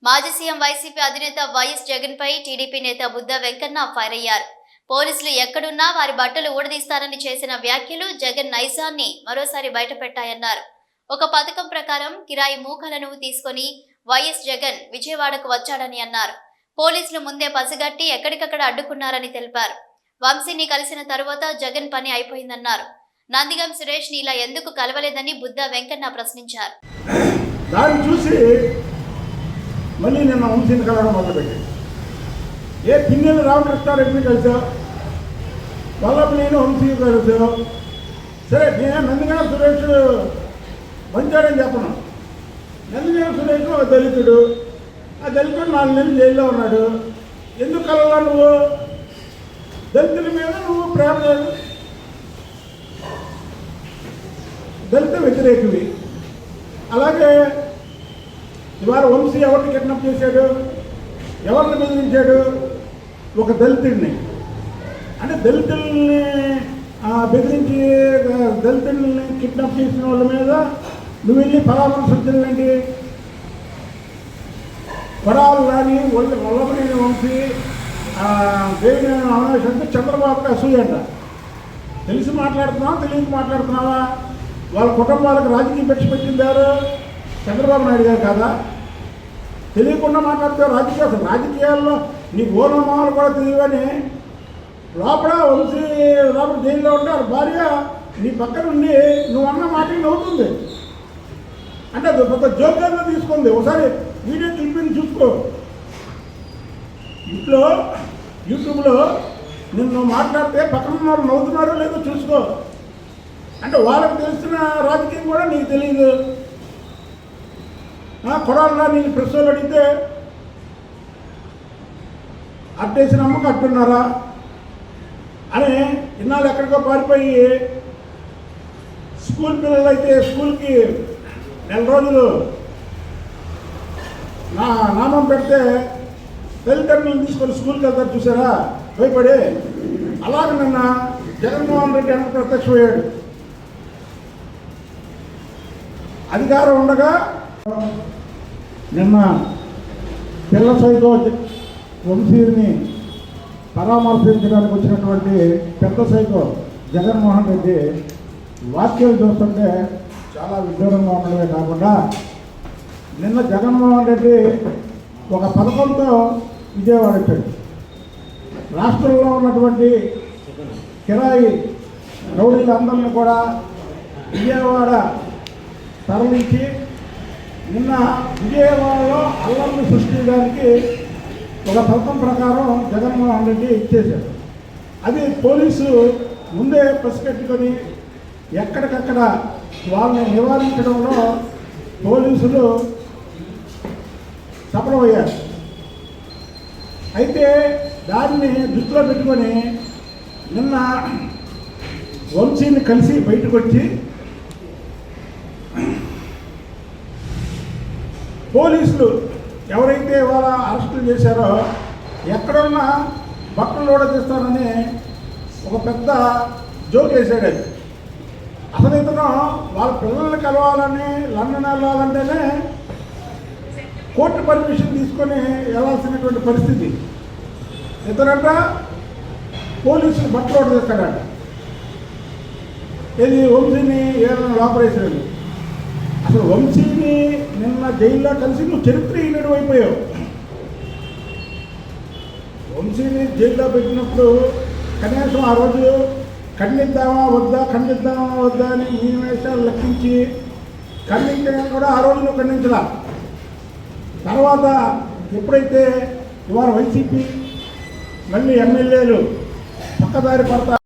మాజీ CM YCP అధినేత YS Jagan పై TDP నేత బుద్ధ వెంకన్న ఫైర్ అయ్యారు. పోలీసులు ఎక్కడున్నా వారి బట్టలు ఊడదీస్తారని చేసిన వ్యాఖ్యలు జగన్ నైజాన్ని మరోసారి బయటపెట్టాయన్నారు. ఒక పథకం ప్రకారం కిరాయి మూకలను తీసుకొని వైఎస్ జగన్ విజయవాడకు వచ్చాడని అన్నారు. పోలీసులు ముందే పసిగట్టి ఎక్కడికక్కడ అడ్డుకున్నారని తెలిపారు. వంశీని కలిసిన తరువాత జగన్ పని అయిపోయిందన్నారు. నందిగం సురేష్ ని ఇలా ఎందుకు కలవలేదని బుద్ధ వెంకన్న ప్రశ్నించారు. దాన్ని చూసి మళ్ళీ నిన్న వంశీని కలవడం మొదలుపెట్టి పిన్నెలు రామకృష్ణారెడ్డిని కలిసావు, వల్లభనేని వంశీ కలిసావు. సరే, నేను నందిగం సురేష్ మంచాడని చెప్పను. నందిగం సురేష్ ఒక దళితుడు, ఆ దళితుడు 4 నెలలు జైల్లో ఉన్నాడు. ఎందుకు కలవలా నువ్వు? దళితుల మీద నువ్వు ప్రేమ లేదు, దళిత వ్యతిరేకివి. అలాగే ఇవాళ వంశీ ఎవరిని కిడ్నాప్ చేశాడు, ఎవరిని బెదిరించాడు? ఒక దళితుడిని. అంటే దళితుల్ని బెదిరించి దళితుల్ని కిడ్నాప్ చేసిన వాళ్ళ మీద నువ్వు వెళ్ళి పరామర్శించలేంటి? వరాలు కానీ వల్లభనేని వంశీ దేవినేని అవినాష్ అంటే చంద్రబాబుకి అసూయ అంట. తెలిసి మాట్లాడుతున్నావా, తెలియక మాట్లాడుతున్నావా? వాళ్ళ కుటుంబాలకు రాజకీయ భిక్ష పెట్టింది ఎవరు? చంద్రబాబు నాయుడు గారు కాదా? తెలియకుండా మాట్లాడితే రాజకీయాల్లో నీకు ఓనమాలు కూడా తెలియవని లోపల వంశీ లోపల జైల్లో ఉంటారు. భార్య నీ పక్కన ఉండి నువ్వు అన్న మాటకి నవ్వుతుంది. అంటే అది పెద్ద జోక్యంగా తీసుకుంది. ఒకసారి వీడియో క్లిప్పింగ్ చూసుకో. ఇంట్లో యూట్యూబ్లో నిన్ను మాట్లాడితే పక్కన ఉన్నారు నవ్వుతున్నారో లేదో చూసుకో. అంటే వాళ్ళకి తెలిసిన రాజకీయం కూడా నీకు తెలియదు. కొడాలన్నా నేను ప్రశ్నలు అడిగితే అట్టేసిన అమ్మకు అట్టున్నారా అని ఇన్నాళ్ళు ఎక్కడికో పారిపోయి స్కూల్ పిల్లలు అయితే స్కూల్కి 4 రోజులు నామం పెడితే తల్లిదండ్రులను తీసుకొని స్కూల్కి వెళ్తారు చూసారా, భయపడి. అలాగే నిన్న జగన్మోహన్ రెడ్డి అన్న ప్రత్యక్షమయ్యాడు. అధికారం ఉండగా నిన్న పిల్ల సైకో వంశీని పరామర్శించడానికి వచ్చినటువంటి పెద్ద సైకో జగన్మోహన్ రెడ్డి వాక్యాలు చూస్తుంటే చాలా విడ్డూరంగా ఉండడమే కాకుండా నిన్న జగన్మోహన్ రెడ్డి ఒక పథకంతో విజయవాడ వచ్చాడు. రాష్ట్రంలో ఉన్నటువంటి కిరాయి రౌడీలందరినీ కూడా విజయవాడ తరలించి నిన్న విజయవాడలో అల్లర్లు సృష్టించడానికి ఒక పథకం ప్రకారం జగన్మోహన్ రెడ్డి ఇచ్చేశాడు. అది పోలీసు ముందే పసిపెట్టుకొని ఎక్కడికక్కడ వాళ్ళని నివారించడంలో పోలీసులు సఫలమయ్యారు. అయితే దాన్ని దృష్టిలో పెట్టుకొని నిన్న వంశీని కలిసి బయటకు వచ్చి పోలీసులు ఎవరైతే వాళ్ళ అరెస్టులు చేశారో ఎక్కడున్నా బట్టలు కూడా తీస్తారని ఒక పెద్ద జోక్ వేసాడు. అసలు ఇతను వాళ్ళ పిల్లల్ని కలవాలని లండన్ వెళ్ళాలంటేనే కోర్టు పర్మిషన్ తీసుకొని వెళ్ళాల్సినటువంటి పరిస్థితి. ఇతనంట పోలీసులు బట్టలు కూడా తీస్తాడంట. ఇది వంశీని ఏదైనా ఆపరేషన్. అసలు వంశీని నిన్న జైల్లో కలిసి నువ్వు చరిత్రహీనుడు అయిపోయావు. వంశీని జైల్లో పెట్టినప్పుడు కనీసం ఆ రోజు ఖండిద్దామా వద్దా అని మీ వేషాలు లెక్కించి ఖండించడం కూడా ఆ రోజు నువ్వు ఖండించలా. తర్వాత ఎప్పుడైతే ఇవాళ వైసీపీ మళ్ళీ ఎమ్మెల్యేలు పక్కదారి పడతా